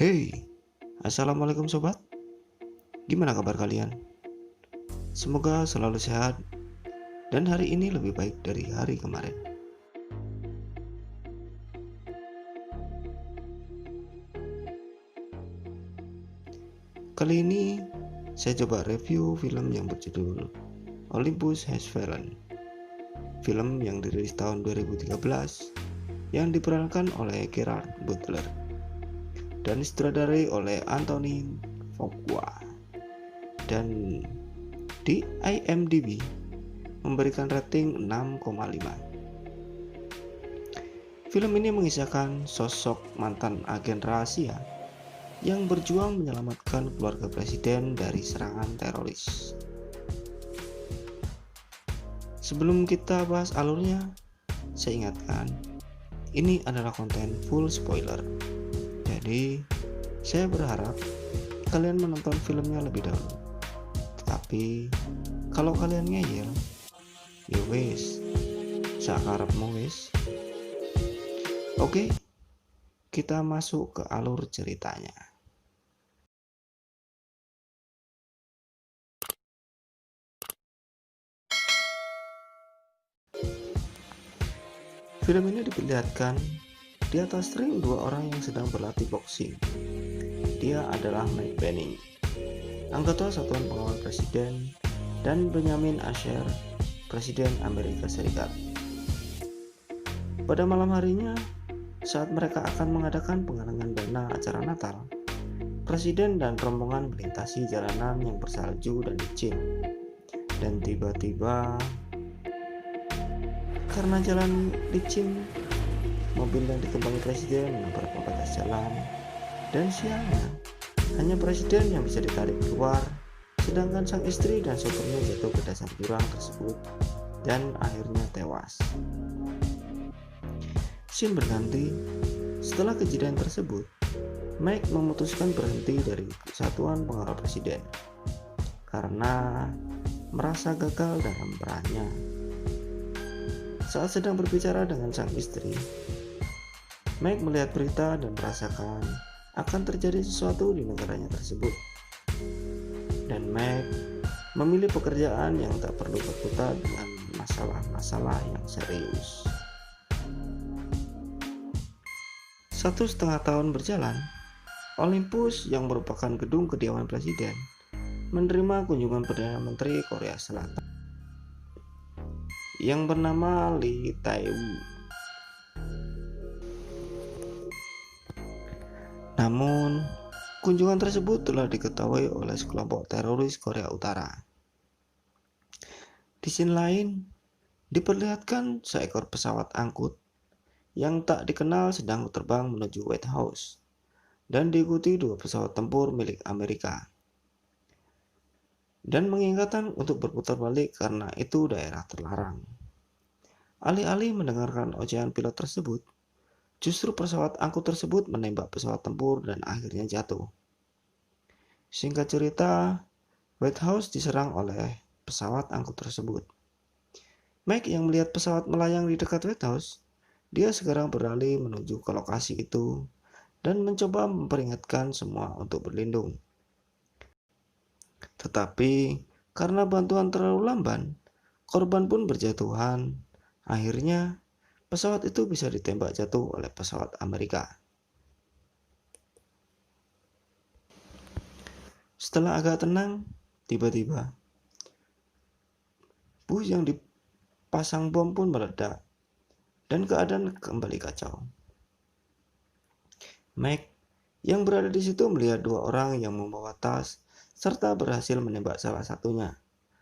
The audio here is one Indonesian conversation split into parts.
Hey, Assalamualaikum sobat. Gimana kabar kalian? Semoga selalu sehat dan hari ini lebih baik dari hari kemarin. Kali ini saya coba review film yang berjudul Olympus Has Fallen. Film yang dirilis tahun 2013 yang diperankan oleh Gerard Butler dan disutradarai oleh Anthony Fuqua. Dan di IMDb memberikan rating 6,5. Film ini mengisahkan sosok mantan agen rahasia yang berjuang menyelamatkan keluarga presiden dari serangan teroris. Sebelum kita bahas alurnya, saya ingatkan, ini adalah konten full spoiler. Jadi, saya berharap kalian menonton filmnya lebih dahulu. Tetapi, kalau kalian ngeyel, ya wes, sakarepmu wes. Oke, kita masuk ke alur ceritanya. Film ini diperlihatkan di atas ring dua orang yang sedang berlatih boxing. Dia adalah Mike Benning, anggota Satuan Pengawal Presiden, dan Benjamin Asher, Presiden Amerika Serikat. Pada malam harinya, saat mereka akan mengadakan penggalangan dana acara Natal, Presiden dan rombongan melintasi jalanan yang bersalju dan licin. Dan tiba-tiba, karena jalan licin, mobil yang ditumpangi Presiden menabrak pembatas jalan. Dan sialnya, hanya Presiden yang bisa ditarik keluar, sedangkan sang istri dan sopirnya jatuh ke dasar jurang tersebut dan akhirnya tewas. Scene berganti. Setelah kejadian tersebut, Mike memutuskan berhenti dari Satuan Pengawal Presiden karena merasa gagal dalam perannya. Saat sedang berbicara dengan sang istri, Mike melihat berita dan merasakan akan terjadi sesuatu di negaranya tersebut. Dan Mike memilih pekerjaan yang tak perlu berkutat dengan masalah-masalah yang serius. 1,5 tahun berjalan, Olympus yang merupakan gedung kediaman presiden menerima kunjungan Perdana Menteri Korea Selatan yang bernama Lee Tae-woo. Namun, kunjungan tersebut telah diketahui oleh sekelompok teroris Korea Utara. Di scene lain, diperlihatkan seekor pesawat angkut yang tak dikenal sedang terbang menuju White House dan diikuti 2 pesawat tempur milik Amerika. Dan mengingatkan untuk berputar balik karena itu daerah terlarang. Alih-alih mendengarkan ocehan pilot tersebut, justru pesawat angkut tersebut menembak pesawat tempur dan akhirnya jatuh. Singkat cerita, White House diserang oleh pesawat angkut tersebut. Mike yang melihat pesawat melayang di dekat White House, dia segera beralih menuju ke lokasi itu dan mencoba memperingatkan semua untuk berlindung. Tetapi karena bantuan terlalu lamban, korban pun berjatuhan. Akhirnya, pesawat itu bisa ditembak jatuh oleh pesawat Amerika. Setelah agak tenang, tiba-tiba bus yang dipasang bom pun meledak dan keadaan kembali kacau. Mike yang berada di situ melihat 2 orang yang membawa tas serta berhasil menembak salah satunya.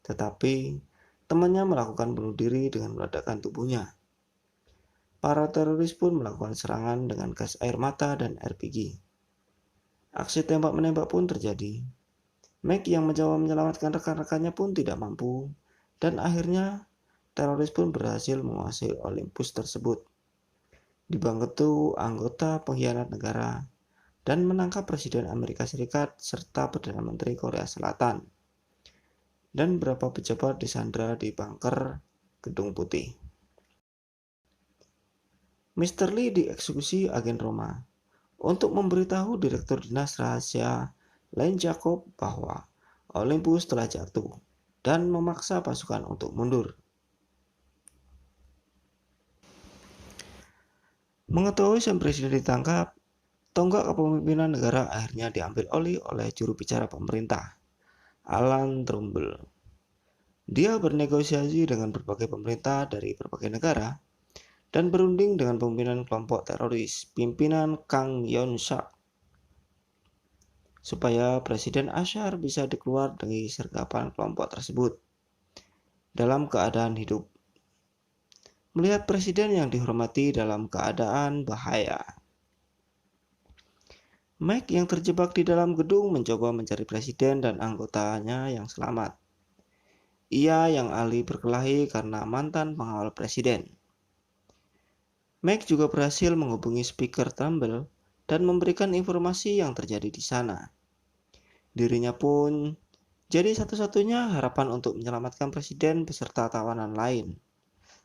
Tetapi temannya melakukan bunuh diri dengan meledakkan tubuhnya. Para teroris pun melakukan serangan dengan gas air mata dan RPG. Aksi tembak-menembak pun terjadi. Mike yang mencoba menyelamatkan rekan-rekannya pun tidak mampu, dan akhirnya teroris pun berhasil menguasai Olympus tersebut. Dibantu anggota pengkhianat negara dan menangkap Presiden Amerika Serikat serta Perdana Menteri Korea Selatan. Dan beberapa pejabat disandra di bunker Gedung Putih. Mr. Lee dieksekusi agen Roma untuk memberitahu Direktur Dinas Rahasia lain Jacob bahwa Olympus telah jatuh dan memaksa pasukan untuk mundur. Mengetahui sang presiden ditangkap, tonggak kepemimpinan negara akhirnya diambil oleh juru bicara pemerintah, Alan Trumbull. Dia bernegosiasi dengan berbagai pemerintah dari berbagai negara dan berunding dengan pimpinan kelompok teroris, pimpinan Kang Yon-sak, supaya Presiden Ashar bisa dikeluar dari sergapan kelompok tersebut dalam keadaan hidup. Melihat presiden yang dihormati dalam keadaan bahaya, Mike yang terjebak di dalam gedung mencoba mencari presiden dan anggotanya yang selamat. Ia yang ahli berkelahi karena mantan pengawal presiden. Mike juga berhasil menghubungi speaker Trumbull dan memberikan informasi yang terjadi di sana. Dirinya pun jadi satu-satunya harapan untuk menyelamatkan presiden beserta tawanan lain,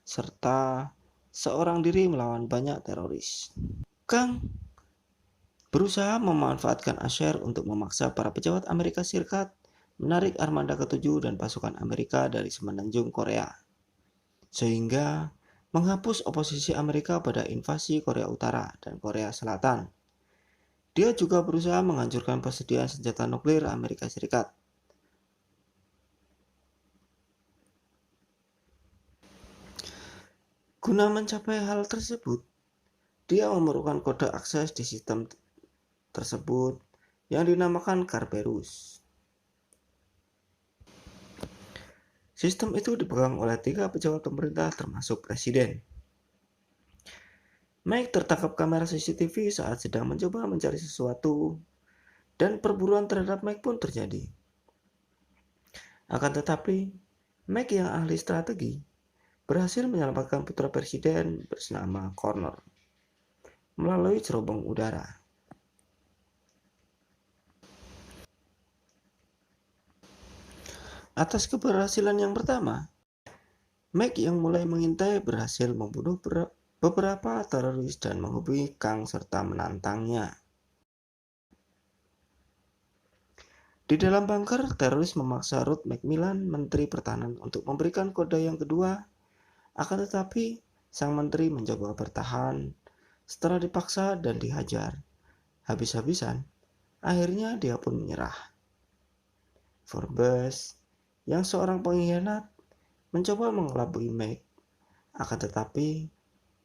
serta seorang diri melawan banyak teroris. Kang berusaha memanfaatkan Ashar untuk memaksa para pejabat Amerika Serikat menarik Armada ke-7 dan pasukan Amerika dari semenanjung Korea, sehingga menghapus oposisi Amerika pada invasi Korea Utara dan Korea Selatan. Dia juga berusaha menghancurkan persediaan senjata nuklir Amerika Serikat. Guna mencapai hal tersebut, dia memerlukan kode akses di sistem tersebut yang dinamakan Kerberos. Sistem itu dipegang oleh 3 pejabat pemerintah termasuk presiden. Mike tertangkap kamera CCTV saat sedang mencoba mencari sesuatu, dan perburuan terhadap Mike pun terjadi. Akan tetapi, Mike yang ahli strategi berhasil menyelamatkan putra presiden bernama Connor melalui cerobong udara. Atas keberhasilan yang pertama, Mike yang mulai mengintai berhasil membunuh beberapa teroris dan menghubungi Kang serta menantangnya. Di dalam bunker, teroris memaksa Ruth Macmillan, Menteri Pertahanan, untuk memberikan kode yang kedua. Akan tetapi, sang menteri mencoba bertahan setelah dipaksa dan dihajar habis-habisan. Akhirnya dia pun menyerah. Forbes, yang seorang pengkhianat, mencoba mengelabui Mike. Akan tetapi,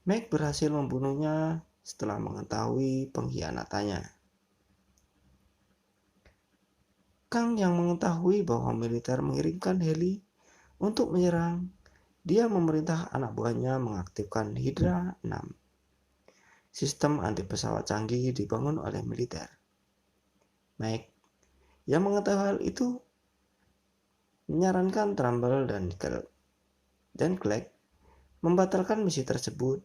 Mike berhasil membunuhnya setelah mengetahui pengkhianatannya. Kang yang mengetahui bahwa militer mengirimkan heli untuk menyerang, dia memerintah anak buahnya mengaktifkan Hydra 6. Sistem anti pesawat canggih dibangun oleh militer. Mike yang mengetahui hal itu menyarankan Trumbull dan Clegg membatalkan misi tersebut,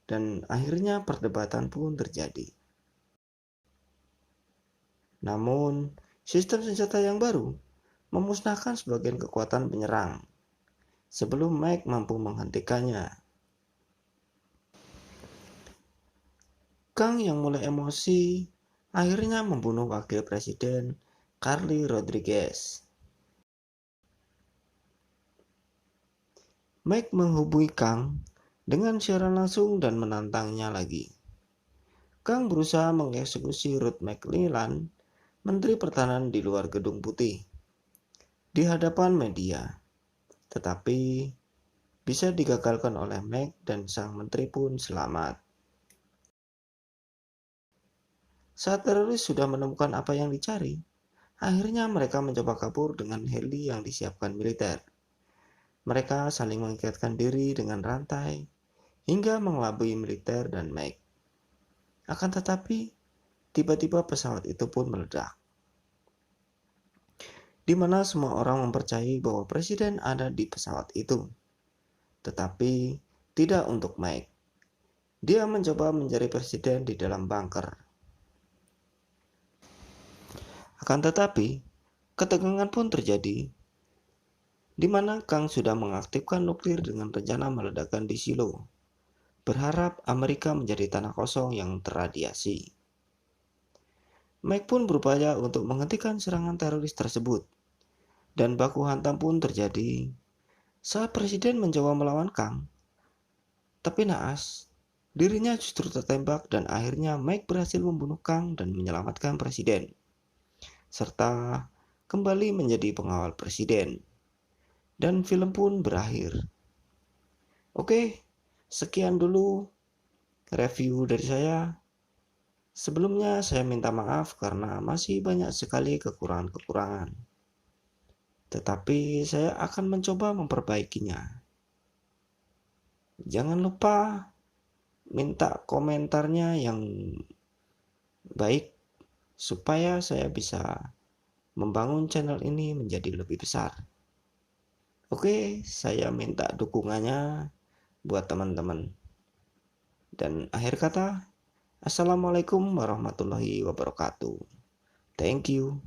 dan akhirnya perdebatan pun terjadi. Namun, sistem senjata yang baru memusnahkan sebagian kekuatan penyerang sebelum Mike mampu menghentikannya. Kang yang mulai emosi akhirnya membunuh wakil presiden Carly Rodriguez. Mike menghubungi Kang dengan siaran langsung dan menantangnya lagi. Kang berusaha mengeksekusi Ruth Macmillan, Menteri Pertahanan, di luar Gedung Putih di hadapan media, tetapi bisa digagalkan oleh Mike dan sang menteri pun selamat. Saat teroris sudah menemukan apa yang dicari, akhirnya mereka mencoba kabur dengan heli yang disiapkan militer. Mereka saling mengikatkan diri dengan rantai hingga mengelabui militer dan Mike. Akan tetapi, tiba-tiba pesawat itu pun meledak, di mana semua orang mempercayai bahwa presiden ada di pesawat itu. Tetapi tidak untuk Mike. Dia mencoba mencari presiden di dalam bunker. Akan tetapi, ketegangan pun terjadi, di mana Kang sudah mengaktifkan nuklir dengan rencana meledakkan di Silo, berharap Amerika menjadi tanah kosong yang terradiasi. Mike pun berupaya untuk menghentikan serangan teroris tersebut, dan baku hantam pun terjadi saat Presiden mencoba melawan Kang. Tapi naas, dirinya justru tertembak dan akhirnya Mike berhasil membunuh Kang dan menyelamatkan Presiden, serta kembali menjadi pengawal Presiden. Dan film pun berakhir. Oke, sekian dulu review dari saya. Sebelumnya saya minta maaf karena masih banyak sekali kekurangan-kekurangan. Tetapi saya akan mencoba memperbaikinya. Jangan lupa minta komentarnya yang baik supaya saya bisa membangun channel ini menjadi lebih besar. Oke, saya minta dukungannya buat teman-teman. Dan akhir kata, Assalamualaikum warahmatullahi wabarakatuh. Thank you.